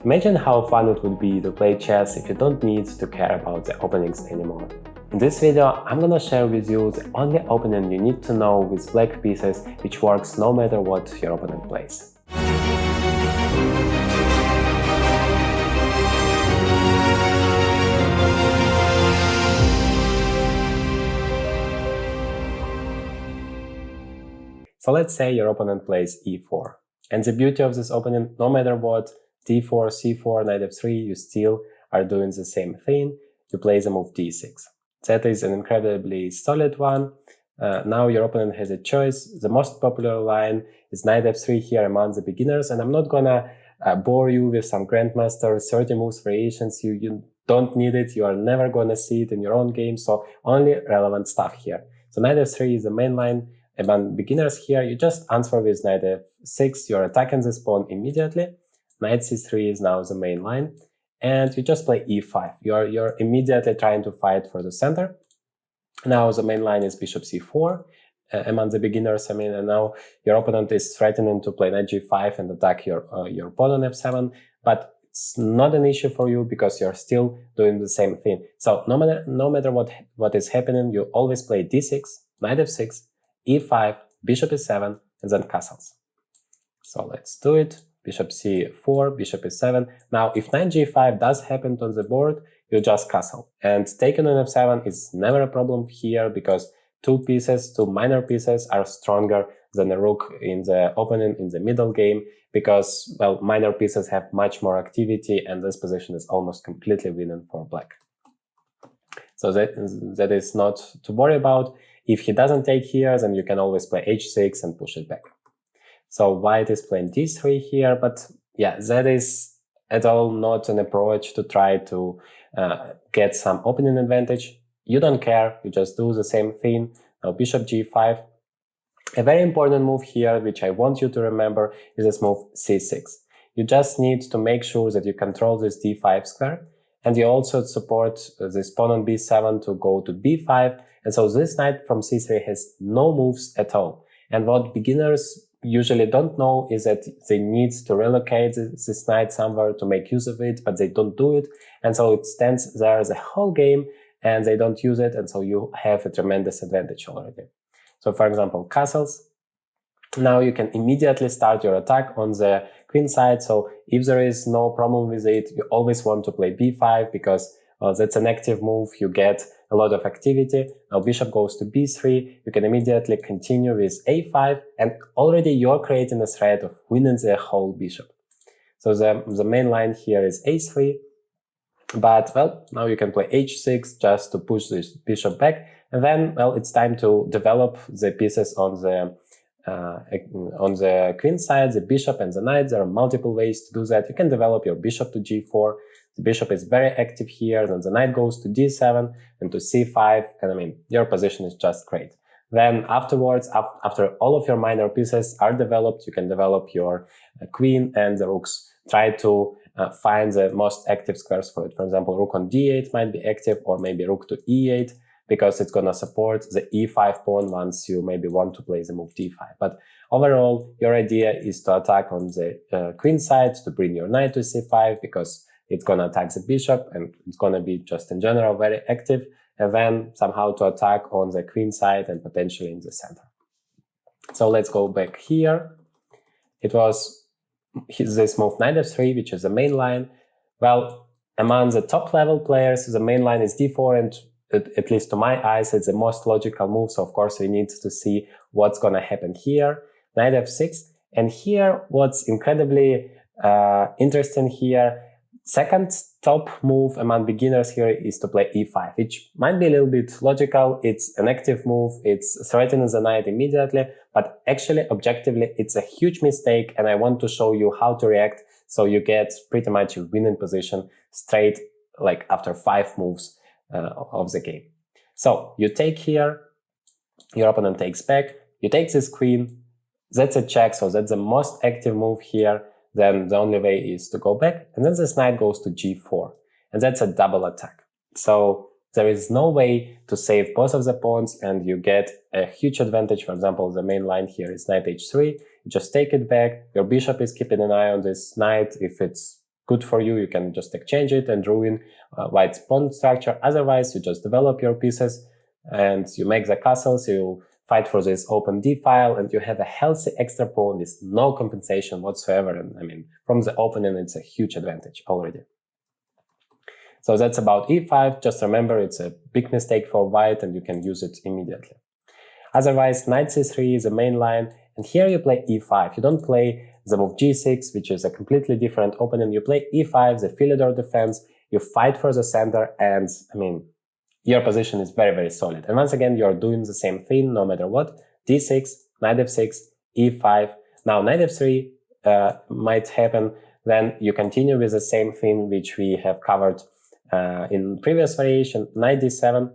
Imagine how fun it would be to play chess if you don't need to care about the openings anymore. In this video, I'm gonna share with you the only opening you need to know with black pieces, which works no matter what your opponent plays. So let's say your opponent plays e4. And the beauty of this opening, no matter what, d4, c4, knight f3, you still are doing the same thing. You play the move d6. That is an incredibly solid one. Now your opponent has a choice. The most popular line is knight f3 here among the beginners, and I'm not gonna bore you with some grandmaster 30 moves variations. You don't need it. You are never gonna see it in your own game, so only relevant stuff here. So knight f3 is the main line. Among beginners here, you just answer with knight f6, you're attacking this pawn immediately. Knight c3 is now the main line, and you just play e5. You're immediately trying to fight for the center. Now the main line is bishop c4 among the beginners, and now your opponent is threatening to play knight g5 and attack your pawn on f7, but it's not an issue for you because you're still doing the same thing. So no matter what is happening, you always play d6, knight f6, e5, bishop e7, and then castles. So let's do it. Bishop c4, bishop e7. Now, if knight g5 does happen on the board, you just castle. And taking on f7 is never a problem here because two minor pieces are stronger than a rook in the opening in the middle game because, well, minor pieces have much more activity and this position is almost completely winning for black. So that is not to worry about. If he doesn't take here, then you can always play h6 and push it back. So white is playing d3 here, but yeah, that is at all not an approach to try to get some opening advantage. You don't care, you just do the same thing. Now bishop g5. A very important move here, which I want you to remember, is this move c6. You just need to make sure that you control this d5 square, and you also support this pawn on b7 to go to b5. And so this knight from c3 has no moves at all. And what beginners usually don't know is that they need to relocate this knight somewhere to make use of it, but they don't do it. And so it stands there the whole game and they don't use it. And so you have a tremendous advantage already. So for example, castles. Now you can immediately start your attack on the queen side. So if there is no problem with it, you always want to play b5 because that's an active move. You get a lot of activity. Now bishop goes to b3. You can immediately continue with a5, and already you're creating a threat of winning the whole bishop. So the main line here is a3, but well, now you can play h6 just to push this bishop back, and then well, it's time to develop the pieces on the queen side, the bishop and the knight. There are multiple ways to do that. You can develop your bishop to g4. The bishop is very active here, then the knight goes to d7 and to c5, and your position is just great. Then afterwards, after all of your minor pieces are developed, you can develop your queen and the rooks. Try to find the most active squares for it. For example, rook on d8 might be active, or maybe rook to e8, because it's gonna support the e5 pawn once you maybe want to play the move d5. But overall, your idea is to attack on the queen side, to bring your knight to c5, because it's going to attack the bishop and it's going to be just in general very active, and then somehow to attack on the queen side and potentially in the center. So let's go back here. It was this move knight f3, which is the main line. Well, among the top level players, the main line is d4, and at least to my eyes, it's the most logical move. So of course we need to see what's going to happen here. Knight f6, and here what's incredibly interesting here, second top move among beginners here is to play e5, which might be a little bit logical. It's an active move. It's threatening the knight immediately, but actually, objectively, it's a huge mistake, and I want to show you how to react so you get pretty much a winning position straight, like after 5 moves of the game. So you take here, your opponent takes back, you take this queen, that's a check, so that's the most active move here. Then the only way is to go back, and then this knight goes to g4, and that's a double attack. So there is no way to save both of the pawns, and you get a huge advantage. For example, the main line here is knight h3, you just take it back, your bishop is keeping an eye on this knight. If it's good for you. You can just exchange it and ruin white's pawn structure. Otherwise, you just develop your pieces and you make the castles, you fight for this open d file, and you have a healthy extra pawn with no compensation whatsoever. And I mean, from the opening, it's a huge advantage already. So that's about e5. Just remember, it's a big mistake for white and you can use it immediately. Otherwise, knight c3 is the main line, and here you play e5. You don't play the move g6, which is a completely different opening. You play e5, the Philidor defense, you fight for the center, and I mean, your position is very, very solid. And once again, you're doing the same thing no matter what. d6, knight f6, e5. Now knight f3 might happen. Then you continue with the same thing which we have covered in previous variation. Knight d7,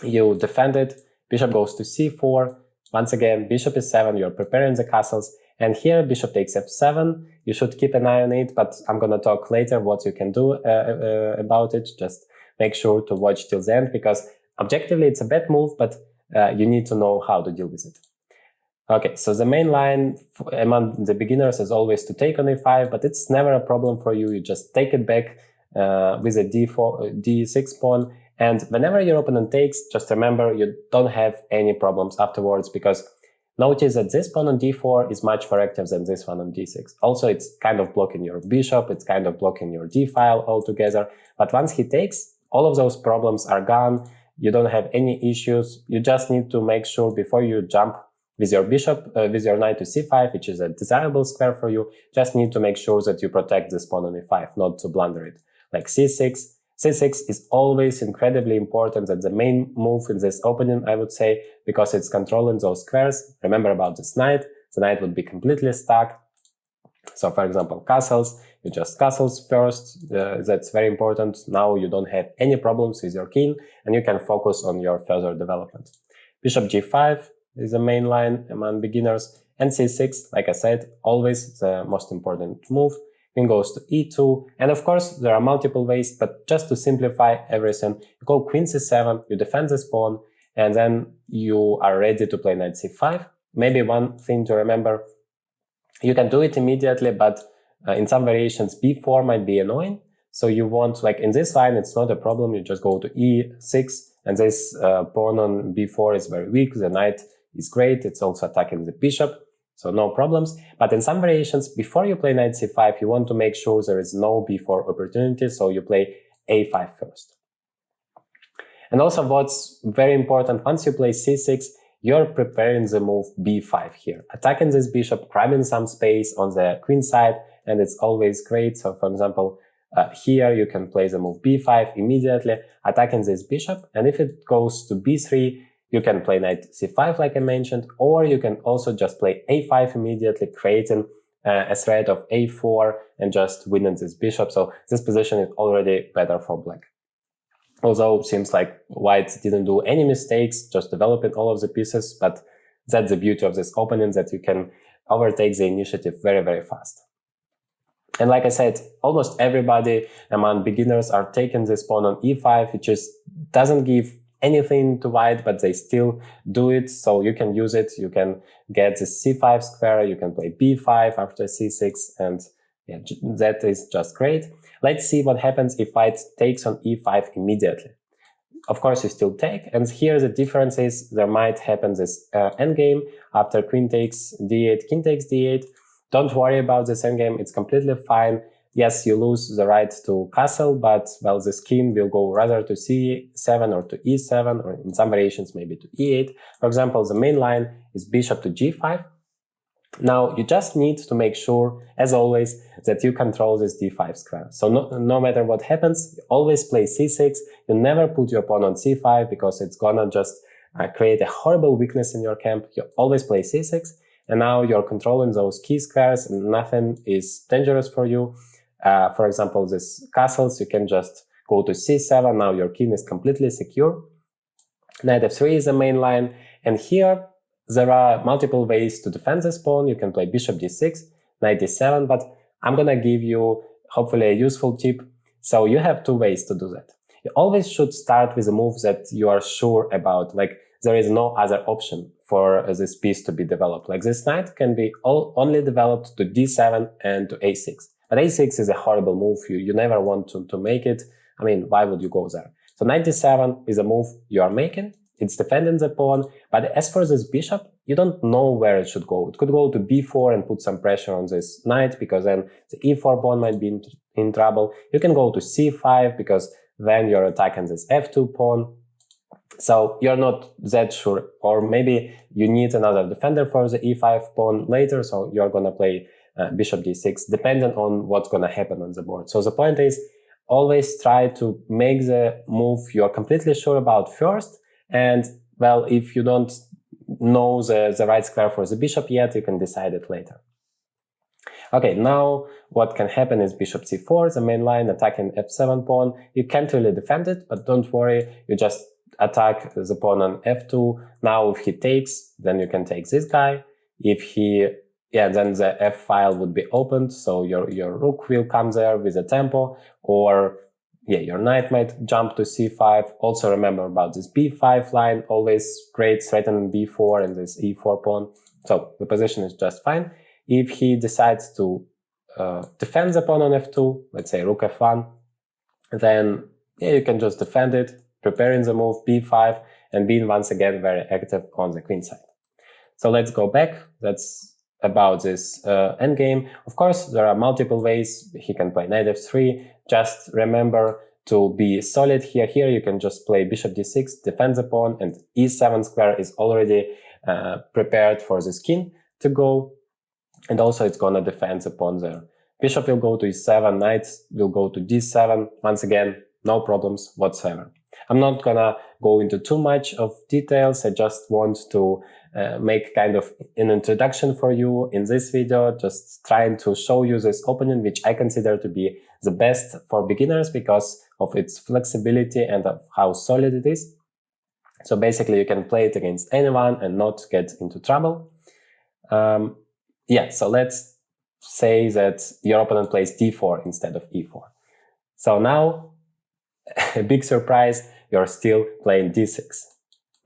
you defend it. Bishop goes to c4. Once again, bishop e7, you're preparing the castles. And here, bishop takes f7. You should keep an eye on it, but I'm going to talk later what you can do about it. Just make sure to watch till the end, because objectively it's a bad move, but you need to know how to deal with it. Okay, so the main line among the beginners is always to take on e5, but it's never a problem for you. You just take it back with a d6 pawn, and whenever your opponent takes, just remember you don't have any problems afterwards, because notice that this pawn on d4 is much more active than this one on d6. Also, it's kind of blocking your bishop, it's kind of blocking your d file altogether, but once he takes, all of those problems are gone. You don't have any issues. You just need to make sure before you jump with your bishop, with your knight to c5, which is a desirable square for you, just need to make sure that you protect this pawn on e5, not to blunder it. Like c6. c6 is always incredibly important. That's the main move in this opening, I would say, because it's controlling those squares. Remember about this knight. The knight would be completely stuck. So, for example, castles, you just castles first. That's very important. Now you don't have any problems with your king, and you can focus on your further development. Bishop g5 is the main line among beginners, and c6, like I said, always the most important move. Queen goes to e2, and of course there are multiple ways, but just to simplify everything, you go queen c7, you defend this pawn, and then you are ready to play knight c5. Maybe one thing to remember, you can do it immediately, but in some variations b4 might be annoying. So you want, like in this line, it's not a problem, you just go to e6, and this pawn on b4 is very weak, the knight is great, it's also attacking the bishop, so no problems. But in some variations, before you play knight c5, you want to make sure there is no b4 opportunity, so you play a5 first. And also what's very important, once you play c6, you're preparing the move b5 here, attacking this bishop, grabbing some space on the queen side, and it's always great. So for example, here you can play the move b5 immediately, attacking this bishop, and if it goes to b3, you can play knight c5 like I mentioned, or you can also just play a5 immediately, creating a threat of a4 and just winning this bishop. So this position is already better for black. Although it seems like white didn't do any mistakes, just developing all of the pieces, but that's the beauty of this opening, that you can overtake the initiative very, very fast. And like I said, almost everybody among beginners are taking this pawn on e5, which just doesn't give anything to white, but they still do it. So you can use it. You can get the c5 square. You can play b5 after c6, and yeah, that is just great. Let's see what happens if white takes on e5 immediately. Of course, you still take, and here the difference is there might happen this endgame after queen takes d8, king takes d8. Don't worry about this endgame, it's completely fine. Yes, you lose the right to castle, but well, this king will go rather to c7 or to e7, or in some variations maybe to e8. For example, the main line is bishop to g5. Now, you just need to make sure, as always, that you control this d5 square. So no matter what happens, you always play c6. You never put your pawn on c5, because it's gonna just create a horrible weakness in your camp. You always play c6, and now you're controlling those key squares, and nothing is dangerous for you. For example, this castles, you can just go to c7. Now your king is completely secure. Knight f3 is the main line, and here there are multiple ways to defend this pawn. You can play bishop d6, knight d7, but I'm gonna give you hopefully a useful tip. So you have two ways to do that. You always should start with a move that you are sure about, like there is no other option for this piece to be developed. Like this knight can be only developed to d7 and to a6. But a6 is a horrible move. You never want to make it. I mean, why would you go there? So knight d7 is a move you are making. It's defending the pawn. But as for this bishop, you don't know where it should go. It could go to b4 and put some pressure on this knight, because then the e4 pawn might be in trouble. You can go to c5, because then you're attacking this f2 pawn. So you're not that sure, or maybe you need another defender for the e5 pawn later, so you're gonna play bishop d6, depending on what's gonna happen on the board. So the point is, always try to make the move you're completely sure about first, and well, if you don't know the right square for the bishop yet, you can decide it later. Okay, now what can happen is bishop c4, the main line, attacking f7 pawn. You can't really defend it, but don't worry, you just attack the pawn on f2. Now if he takes, then you can take this guy. If he, then the f file would be opened, so your rook will come there with a tempo, or your knight might jump to c5. Also remember about this b5 line, always great threatening b4 and this e4 pawn. So the position is just fine. If he decides to defend the pawn on f2, let's say rook f1, then you can just defend it, preparing the move b5, and being once again very active on the queen side. So let's go back. That's about this endgame. Of course, there are multiple ways he can play knight f3. Just remember to be solid here. Here you can just play bishop d6, defend the pawn, and e7 square is already prepared for this king to go. And also it's gonna defend the pawn there. Bishop will go to e7, knight will go to d7. Once again, no problems whatsoever. I'm not gonna go into too much of details. I just want to make kind of an introduction for you in this video, just trying to show you this opening, which I consider to be the best for beginners because of its flexibility and of how solid it is. So basically you can play it against anyone and not get into trouble. So let's say that your opponent plays d4 instead of e4. So now, a big surprise, you're still playing d6.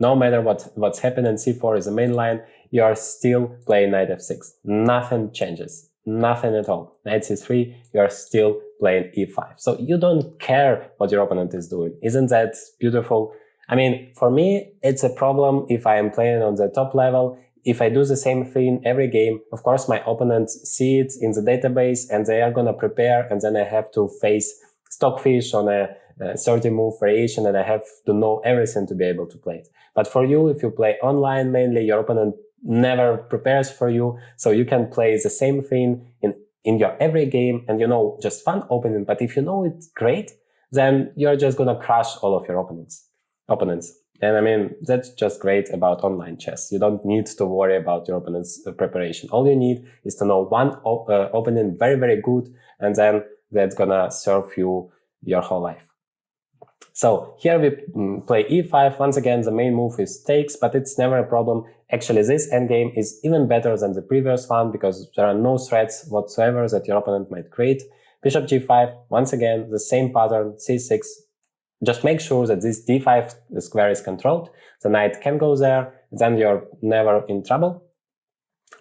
No matter what's happening, c4 is the main line, you are still playing knight f6. Nothing changes, nothing at all. Knight c3, you are still playing e5. So you don't care what your opponent is doing. Isn't that beautiful? I mean, for me, it's a problem if I am playing on the top level. If I do the same thing every game, of course, my opponents see it in the database and they are gonna prepare, and then I have to face stockfish on a 30-move variation, and I have to know everything to be able to play it. But for you, if you play online mainly, your opponent never prepares for you, so you can play the same thing in your every game, and just fun opening. But if you know it great, then you're just gonna crush all of your opponents. And I mean, that's just great about online chess. You don't need to worry about your opponent's preparation. All you need is to know one opening very, very good, and then that's gonna serve you your whole life. So here we play e5. Once again, the main move is takes, but it's never a problem. Actually, this endgame is even better than the previous one because there are no threats whatsoever that your opponent might create. Bishop g5, once again, the same pattern, c6. Just make sure that this d5 square is controlled. The knight can go there, then you're never in trouble.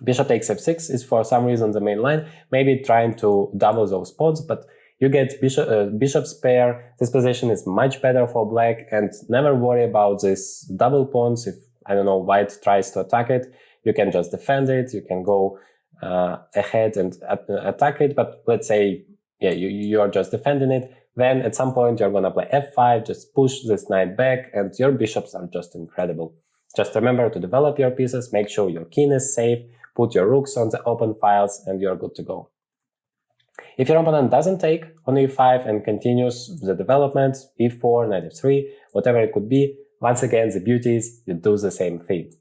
Bishop takes f6 is for some reason the main line, maybe trying to double those spots, but you get bishop's pair. This position is much better for black, and never worry about this double pawns. If, I don't know, white tries to attack it, you can just defend it. You can go ahead and attack it, but let's say, you're just defending it. Then at some point you're gonna play f5, just push this knight back, and your bishops are just incredible. Just remember to develop your pieces, make sure your king is safe, put your rooks on the open files, and you're good to go. If your opponent doesn't take on e5 and continues the development, e4, knight f3, whatever it could be, once again, the beauty is you do the same thing.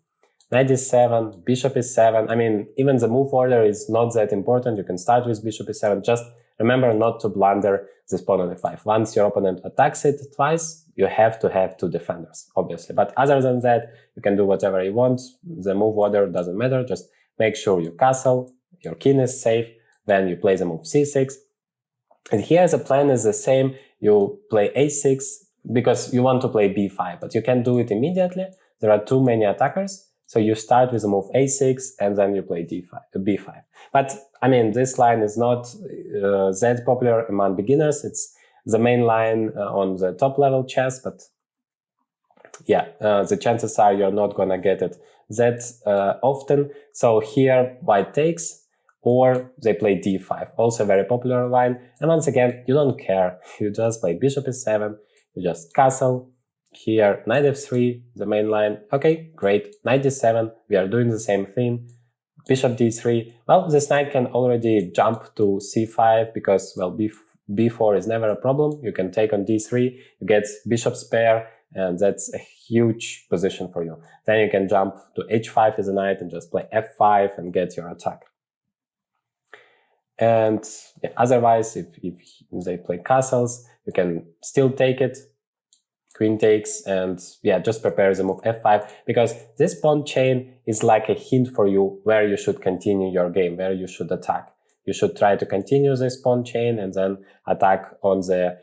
Knight e7, bishop e7, I mean, even the move order is not that important. You can start with bishop e7, just remember not to blunder this pawn on e5. Once your opponent attacks it twice, you have to have two defenders, obviously. But other than that, you can do whatever you want. The move order doesn't matter. Just make sure you castle, your king is safe, then you play the move c6. And here the plan is the same. You play a6 because you want to play b5, but you can't do it immediately. There are too many attackers. So you start with the move a6 and then you play b5. But I mean, this line is not that popular among beginners. It's the main line on the top level chess, but yeah, the chances are you're not gonna get it that often. So here white takes, or they play d5, also a very popular line. And once again, you don't care. You just play bishop e7, you just castle. Here, knight f3, the main line. Okay, great. Knight d7, we are doing the same thing. Bishop d3. Well, this knight can already jump to c5 because, well, b4 is never a problem. You can take on d3, you get bishop's pair, and that's a huge position for you. Then you can jump to h5 as a knight and just play f5 and get your attack. And yeah, otherwise, if they play castles, you can still take it. Queen takes, and yeah, just prepare the move f5, because this pawn chain is like a hint for you where you should continue your game, where you should attack. You should try to continue this pawn chain and then attack on the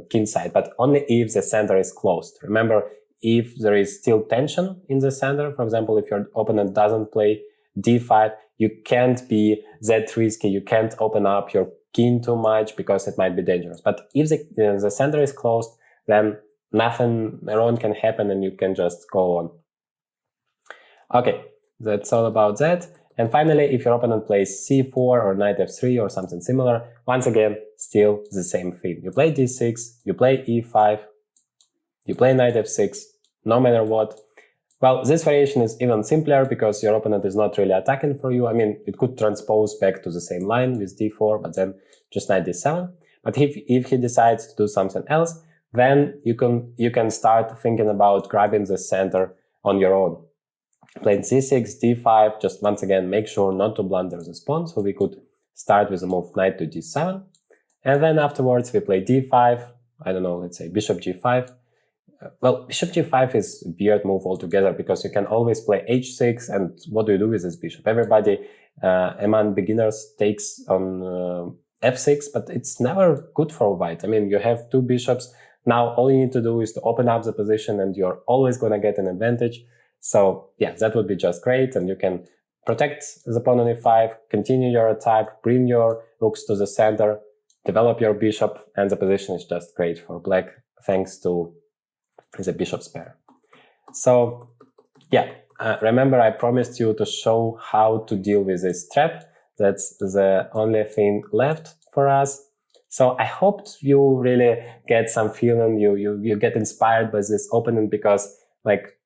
king side, but only if the center is closed. Remember, if there is still tension in the center, for example, if your opponent doesn't play d5, you can't be that risky. You can't open up your king too much because it might be dangerous. But if the center is closed, then nothing wrong can happen and you can just go on. Okay, that's all about that. And finally, if your opponent plays c4 or knight f3 or something similar, once again, still the same thing. You play d6, you play e5, you play knight f6, no matter what. Well, this variation is even simpler because your opponent is not really attacking for you. I mean, it could transpose back to the same line with d4, but then just knight d7. But if he decides to do something else, then you can start thinking about grabbing the center on your own. Playing c6, d5, just once again, make sure not to blunder this pawn. So we could start with the move knight to d7. And then afterwards we play d5, I don't know, let's say bishop g5. Well, bishop g5 is a weird move altogether because you can always play h6, and what do you do with this bishop? Everybody among beginners takes on f6, but it's never good for white. I mean, you have two bishops. Now all you need to do is to open up the position and you're always going to get an advantage. So yeah, that would be just great, and you can protect the pawn on e5, continue your attack, bring your rooks to the center, develop your bishop, and the position is just great for black thanks to the bishop's pair. So yeah, remember I promised you to show how to deal with this trap. That's the only thing left for us. So I hope you really get some feeling, you get inspired by this opening, because like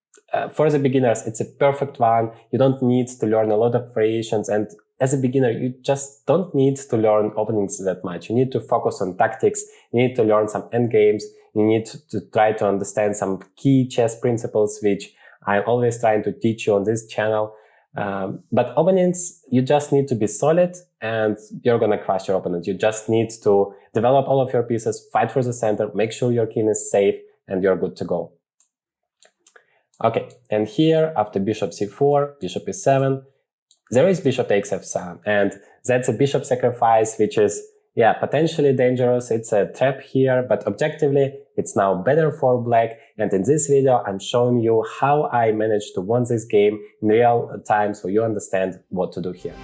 for the beginners, it's a perfect one. You don't need to learn a lot of variations, and as a beginner, you just don't need to learn openings that much. You need to focus on tactics, you need to learn some endgames, you need to try to understand some key chess principles, which I'm always trying to teach you on this channel. But openings, you just need to be solid and you're gonna crush your opponent. You just need to develop all of your pieces, fight for the center, make sure your king is safe, and you're good to go. Okay, and here after bishop c4, bishop e7, there is bishop takes f7, and that's a bishop sacrifice, which is, yeah, potentially dangerous. It's a trap here, but objectively, it's now better for black. And in this video, I'm showing you how I managed to win this game in real time, so you understand what to do here.